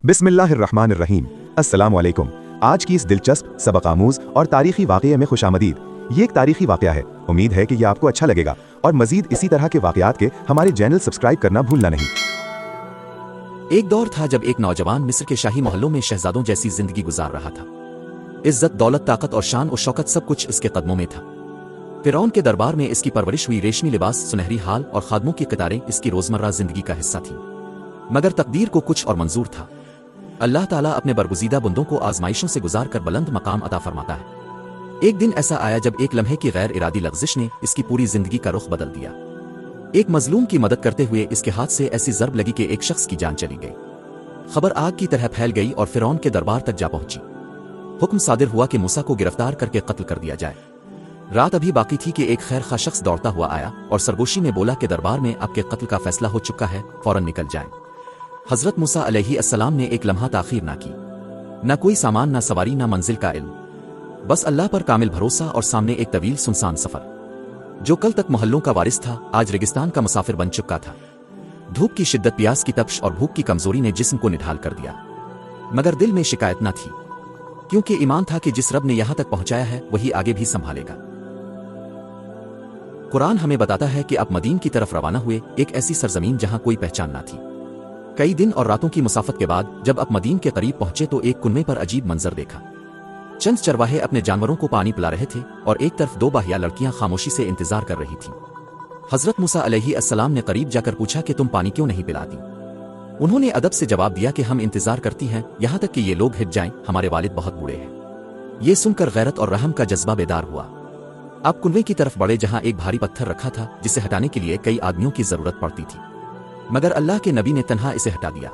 बिस्मिल्लाहिर्रहमानिर्रहीम। अस्सलाम वालेकुम। आज की इस दिलचस्प, सबक आमूज और तारीखी वाक़ये में खुशामदीद। ये एक तारीखी वाक़या है। उम्मीद है कि ये आपको अच्छा लगेगा और मज़ीद इसी तरह के वाक़यात के हमारे चैनल सब्सक्राइब करना भूलना नहीं। एक दौर था जब एक नौजवान मिस्र के शाही महलों में शहजादों जैसी जिंदगी गुजार रहा था। इज्जत, दौलत, ताकत और शान और शौकत सब कुछ इसके कदमों में था। फिरौन के दरबार में इसकी परवरिश हुई रेशमी लिबास, सुनहरी हाल और खादमों की कतारें इसकी रोजमर्रा जिंदगी का हिस्सा थी। मगर तकदीर को कुछ और मंजूर था। अल्लाह ताला अपने बरगुज़ीदा बंदों को आजमाइशों से गुजार कर बुलंद मकाम अता फरमाता है। एक दिन ऐसा आया जब एक लम्हे की गैर इरादी लग़ज़िश ने इसकी पूरी जिंदगी का रुख बदल दिया। एक मजलूम की मदद करते हुए इसके हाथ से ऐसी ज़र्ब लगी कि एक शख्स की जान चली गई। खबर आग की तरह फैल गई और फिरौन के दरबार तक जा पहुंची। हुक्म सादिर हुआ कि मूसा को गिरफ्तार करके कत्ल कर दिया जाए। रात अभी बाकी थी कि एक खैरखा शख्स दौड़ता हुआ आया और सरगोशी में बोला कि दरबार में आपके कत्ल का फैसला हो चुका है, फौरन निकल जाएं। हजरत मूसा अलैहिस्सलाम ने एक लम्हा ताखीर ना की। न कोई सामान, न सवारी, न मंजिल का इल्म, बस अल्लाह पर कामिल भरोसा और सामने एक तवील सुनसान सफर। जो कल तक मोहल्लों का वारिस था, आज रेगिस्तान का मुसाफिर बन चुका था। धूप की शिद्दत, प्यास की तपश और भूख की कमजोरी ने जिस्म को निढाल कर दिया, मगर दिल में शिकायत न थी, क्योंकि ईमान था कि जिस रब ने यहां तक पहुंचाया है वही आगे भी संभालेगा। कुरान हमें बताता है कि आप मदीन की तरफ रवाना हुए, एक ऐसी सरजमीन जहां कोई पहचान न थी। कई दिन और रातों की मुसाफत के बाद जब आप मदीन के करीब पहुंचे तो एक कुनवे पर अजीब मंजर देखा। चंद चरवाहे अपने जानवरों को पानी पिला रहे थे और एक तरफ दो बाहिया लड़कियां खामोशी से इंतजार कर रही थीं। हजरत मूसा अलैहिस्सलाम ने करीब जाकर पूछा कि तुम पानी क्यों नहीं पिलाती? उन्होंने अदब से जवाब दिया कि हम इंतजार करती हैं यहां तक कि ये लोग हिट जाएं, हमारे वालिद बहुत बूढ़े हैं। ये सुनकर गैरत और रहम का जज्बा बेदार हुआ। आप कुनवे की तरफ बढ़े जहां एक भारी पत्थर रखा था जिसे हटाने के लिए कई आदमियों की जरूरत पड़ती थी, मगर अल्लाह के नबी ने तन्हा इसे हटा दिया।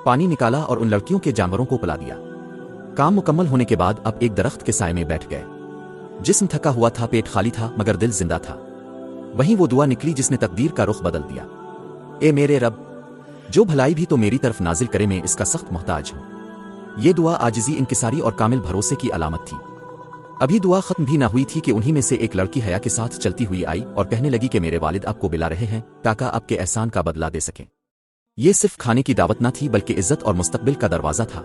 पानी निकाला और उन लड़कियों के जानवरों को पिला दिया। काम मुकम्मल होने के बाद अब एक दरख्त के साए में बैठ गए। जिस्म थका हुआ था, पेट खाली था, मगर दिल जिंदा था। वहीं वो दुआ निकली जिसने तकदीर का रुख बदल दिया। ए मेरे रब, जो भलाई भी तो मेरी तरफ नाजिल करे, मैं इसका सख्त मोहताज हूं। ये दुआ आजिज़ी, इंकिसारी और कामिल भरोसे की अलामत थी। अभी दुआ खत्म भी ना हुई थी कि उन्हीं में से एक लड़की हया के साथ चलती हुई आई और कहने लगी कि मेरे वालिद आपको बुला रहे हैं ताकि आपके एहसान का बदला दे सकें। ये सिर्फ खाने की दावत न थी बल्कि इज्जत और मुस्तकबिल का दरवाजा था।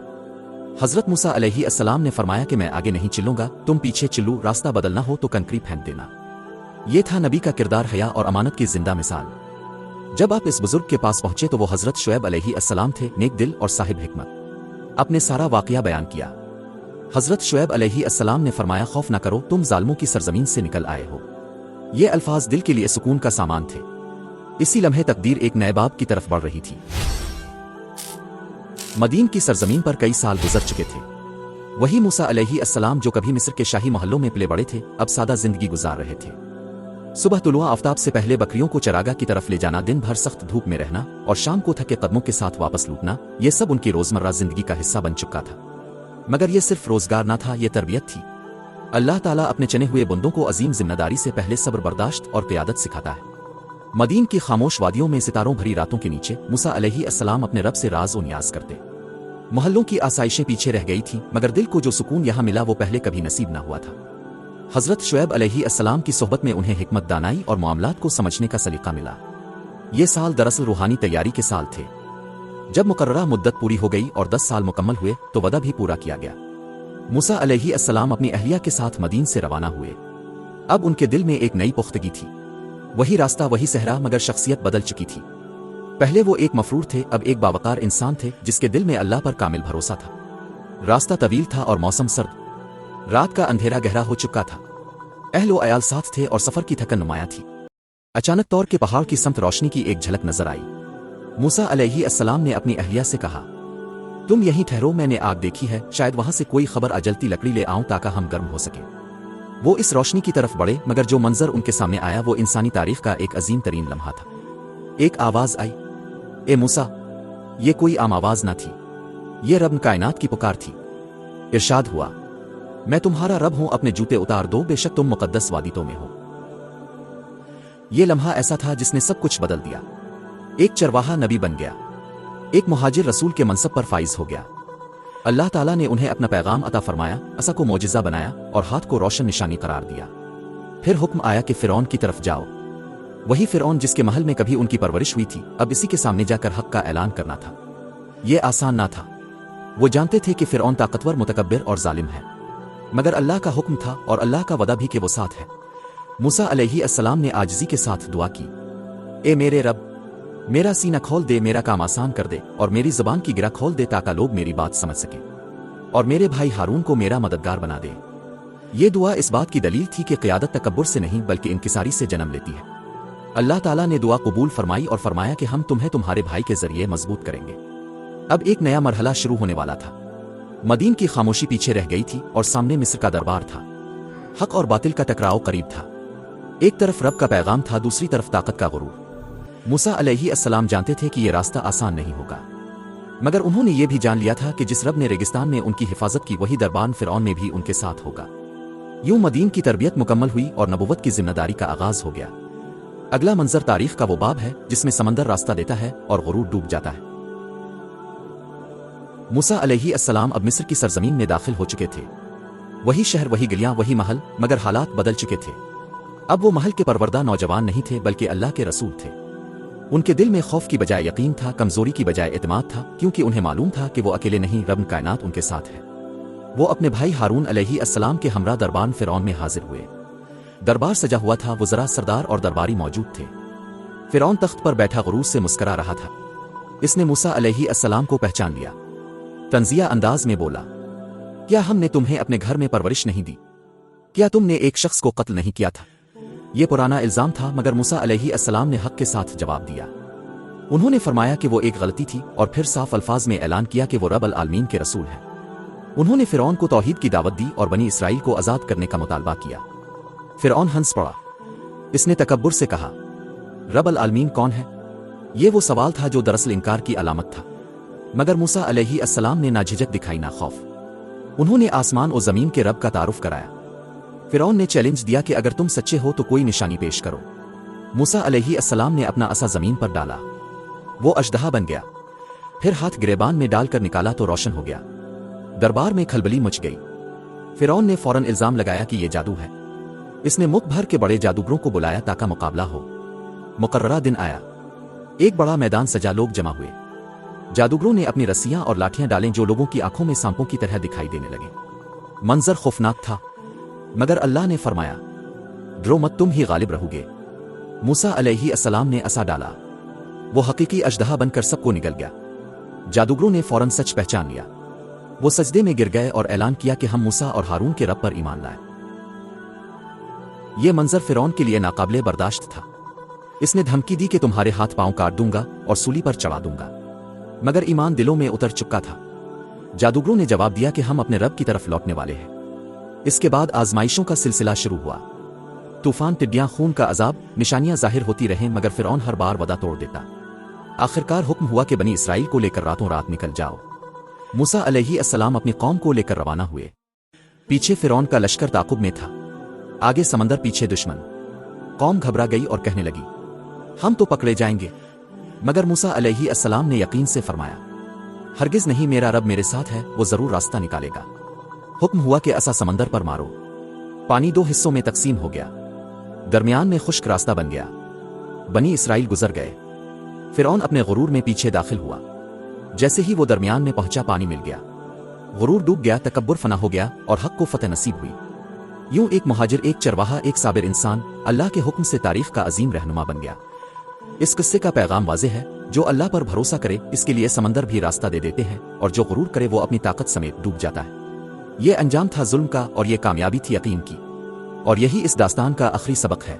हजरत मूसा अलैहिस्सलाम ने फरमाया कि मैं आगे नहीं चलूंगा, तुम पीछे चलो, रास्ता बदलना हो तो कंकरी फेंक देना। ये था नबी का किरदार, हया और अमानत की जिंदा मिसाल। जब आप इस बुजुर्ग के पास पहुंचे तो वो हजरत शुएब अलैहिस्सलाम थे, नेक दिल और साहिब हिकमत। अपने सारा वाकया बयान किया। हजरत शुएब अलैहिस्सलाम ने फरमाया, खौफ न करो, तुम जालिमों की सरजमीन से निकल आए हो। ये अल्फाज दिल के लिए सुकून का सामान थे। इसी लम्हे तकदीर एक नए बाब की तरफ बढ़ रही थी। मदीन की सरजमीन पर कई साल गुजर चुके थे। वही मूसा अलैहिस्सलाम जो कभी मिस्र के शाही महलों में पले बड़े थे, अब सादा जिंदगी गुजार रहे थे। सुबह तुलुआ आफ्ताब से पहले बकरियों को चरागाह की तरफ ले जाना, दिन भर सख्त धूप में रहना और शाम को थके कदमों के साथ वापस लौटना, ये सब उनकी रोजमर्रा जिंदगी का हिस्सा बन चुका था। मगर यह सिर्फ रोजगार ना था, यह तरबियत थी। अल्लाह ताला अपने चने हुए बंदों को अजीम जिम्मेदारी से पहले सब्र, बर्दाश्त और क़ियादत सिखाता है। मदीन की खामोश वादियों में सितारों भरी रातों के नीचे मूसा अलैहिस्सलाम अपने रब से राज और नियाज करते। मोहल्लों की आसाइशें पीछे रह गई थीं, मगर दिल को जो सुकून यहाँ मिला वो पहले कभी नसीब ना हुआ था। हजरत शुएब अलैहिस्सलाम की सोहबत में उन्हें हिकमत, दानाई और मामलात को समझने का सलीका मिला। ये साल दरअसल रूहानी तैयारी के साल थे। जब मुकर्ररा मुद्दत पूरी हो गई और 10 साल मुकम्मल हुए तो वदा भी पूरा किया गया। मूसा अलैहिस्सलाम अपनी अहलिया के साथ मदीन से रवाना हुए। अब उनके दिल में एक नई पुख्तगी थी। वही रास्ता, वही सहरा, मगर शख्सियत बदल चुकी थी। पहले वो एक मफरूर थे, अब एक बावकार इंसान थे जिसके दिल में अल्लाह पर कामिल भरोसा था। रास्ता तवील था और मौसम सर्द। रात का अंधेरा गहरा हो चुका था। अहलो अयाल साथ थे और सफर की थकन नुमाया थी। अचानक तौर के पहाड़ की समत रोशनी की एक झलक नजर आई। मूसा अलैहिस्सलाम ने अपनी अहलिया से कहा, तुम यहीं ठहरो, मैंने आग देखी है, शायद वहां से कोई खबर अजलती लकड़ी ले आऊं ताकि हम गर्म हो सके। वो इस रोशनी की तरफ बढ़े, मगर जो मंजर उनके सामने आया वो इंसानी तारीख का एक अजीम तरीन लम्हा था। एक आवाज आई, ए मूसा। ये कोई आम आवाज न थी, ये रब कायनात की पुकार थी। इरशाद हुआ, मैं तुम्हारा रब हूं, अपने जूते उतार दो, बेशक तुम मुकद्दस वादितों में हो। ये लम्हा ऐसा था जिसने सब कुछ बदल दिया। एक चरवाहा नबी बन गया, एक मुहाजिर रसूल के मनसब पर फाइज हो गया। अल्लाह ताला ने उन्हें अपना पैगाम अता फरमाया, असा को मोजिज़ा बनाया और हाथ को रोशन निशानी करार दिया। फिर हुक्म आया कि फिरौन की तरफ जाओ। वही फिरौन जिसके महल में कभी उनकी परवरिश हुई थी, अब इसी के सामने जाकर हक का ऐलान करना था। ये आसान ना था। वो जानते थे कि फिरौन ताकतवर, मुतकब्बिर और जालिम है, मगर अल्लाह का हुक्म था और अल्लाह का वदा भी कि वो साथ है। मूसा अलैहिस्सलाम ने आजिज़ी के साथ दुआ की, ए मेरे रब, मेरा सीना खोल दे, मेरा काम आसान कर दे और मेरी ज़बान की गिरा खोल दे ताकि लोग मेरी बात समझ सकें, और मेरे भाई हारून को मेरा मददगार बना दे। ये दुआ इस बात की दलील थी कि क़ियादत तकब्बुर से नहीं बल्कि इंकिसारी से जन्म लेती है। अल्लाह ताला ने दुआ कबूल फरमाई और फरमाया कि हम तुम्हें तुम्हारे भाई के जरिए मजबूत करेंगे। अब एक नया मरहला शुरू होने वाला था। मदीन की खामोशी पीछे रह गई थी और सामने मिस्र का दरबार था। हक और बातिल का टकराव करीब था। एक तरफ रब का पैगाम था, दूसरी तरफ ताकत का गुरूर। मूसा अलैहिस्सलाम जानते थे कि यह रास्ता आसान नहीं होगा, मगर उन्होंने ये भी जान लिया था कि जिस रब ने रेगिस्तान में उनकी हिफाजत की वही दरबार फिरौन में भी उनके साथ होगा। यूं मदीन की तरबियत मुकम्मल हुई और नबुव्वत की जिम्मेदारी का आगाज हो गया। अगला मंजर तारीख का वो बाब है जिसमें समंदर रास्ता देता है और गुरूर डूब जाता है। मूसा अलैहिस्सलाम अब मिस्र की सरजमीन में दाखिल हो चुके थे। वही शहर, वही गलियां, वही महल, मगर हालात बदल चुके थे। अब वो महल के परवरदा नौजवान नहीं थे बल्कि अल्लाह के रसूल थे। उनके दिल में खौफ की बजाय यकीन था, कमजोरी की बजाय एतमाद था, क्योंकि उन्हें मालूम था कि वो अकेले नहीं, रब कायनात उनके साथ है। वो अपने भाई हारून अलैहिस्सलाम के हमरा दरबार फिरौन में हाजिर हुए। दरबार सजा हुआ था, वज़रा, सरदार और दरबारी मौजूद थे। फिरौन तख्त पर बैठा गुरूर से मुस्करा रहा था। इसने मूसा अलैहिस्सलाम को पहचान लिया। तंजिया अंदाज में बोला, क्या हमने तुम्हें अपने घर में परवरिश नहीं दी? क्या तुमने एक शख्स को कत्ल नहीं किया था? यह पुराना इल्जाम था, मगर मूसा अलैहिस्सलाम ने हक के साथ जवाब दिया। उन्होंने फरमाया कि वो एक गलती थी और फिर साफ अल्फाज में ऐलान किया कि वो रब अल आलमीन के रसूल हैं। उन्होंने फिरौन को तौहीद की दावत दी और बनी इसराइल को आज़ाद करने का मुतालबा किया। फिरौन हंस पड़ा। इसने तकब्बुर से कहा, रब अल आलमीन कौन है? ये वो सवाल था जो दरअसल इनकार की अलामत था, मगर मूसा अलैहिस्सलाम ने ना झिझक दिखाई ना खौफ। उन्होंने आसमान और ज़मीन के रब का तारुफ कराया। फिरौन ने चैलेंज दिया कि अगर तुम सच्चे हो तो कोई निशानी पेश करो। मूसा अलैहिस्सलाम ने अपना असा ज़मीन पर डाला, वो अजदहा बन गया। फिर हाथ गिरेबान में डालकर निकाला तो रोशन हो गया। दरबार में खलबली मच गई। फिरौन ने फौरन इल्जाम लगाया कि यह जादू है। इसने मुख भर के बड़े जादूगरों को बुलाया ताकि मुकाबला हो। मुकर्ररा दिन आया। एक बड़ा मैदान सजा, लोग जमा हुए। जादूगरों ने अपनी रस्सियां और लाठियां डालें जो लोगों की आंखों में सांपों की तरह दिखाई देने लगे। मंजर खौफनाक था, मगर अल्लाह ने फरमाया, डरो मत, तुम ही गालिब रहोगे। मूसा अलैहिस्सलाम ने असा डाला, वो हकीकी अजदहा बनकर सबको निगल गया। जादूगरों ने फौरन सच पहचान लिया। वो सजदे में गिर गए और ऐलान किया कि हम मूसा और हारून के रब पर ईमान लाए। ये मंजर फिरौन के लिए नाकाबिले बर्दाश्त था। इसने धमकी दी कि तुम्हारे हाथ पांव काट दूंगा और सूली पर चढ़ा दूंगा, मगर ईमान दिलों में उतर चुका था। जादूगरों ने जवाब दिया कि हम अपने रब की तरफ लौटने वाले हैं। इसके बाद आजमाइशों का सिलसिला शुरू हुआ। तूफान, टिड्डियां, खून का अजाब, निशानियां जाहिर होती रहें, मगर फिरौन हर बार वदा तोड़ देता। आखिरकार हुक्म हुआ कि बनी इसराइल को लेकर रातों रात निकल जाओ। मूसा अलैहिस्सलाम अपनी कौम को लेकर रवाना हुए। पीछे फिरौन का लश्कर ताकुब में था, आगे समंदर, पीछे दुश्मन। कौम घबरा गई और कहने लगी, हम तो पकड़े जाएंगे। मगर मूसा अलैहिस्सलाम ने यकीन से फरमाया, हरगिज नहीं, मेरा रब मेरे साथ है, वो जरूर रास्ता निकालेगा। हुक्म हुआ कि असा समंदर पर मारो। पानी दो हिस्सों में तकसीम हो गया। दरमियान में खुश्क रास्ता बन गया। बनी इसराइल गुजर गए। फिरौन अपने गुरूर में पीछे दाखिल हुआ। जैसे ही वो दरमियान में पहुंचा, पानी मिल गया। गुरूर डूब गया, तकब्बुर फना हो गया और हक को फतह नसीब हुई। यूं एक मुहाजिर, एक चरवाहा, एक साबिर इंसान अल्लाह के हुक्म से तारीख का अजीम रहनुमा बन गया। इस किस्से का पैगाम वाज़ेह है, जो अल्लाह पर भरोसा करे इसके लिए समंदर भी रास्ता दे देते हैं, और जो गुरूर करे वो अपनी ताकत समेत डूब जाता है। ये अंजाम था जुल्म का और ये कामयाबी थी यकीन की। और यही इस दास्तान का आखिरी सबक है।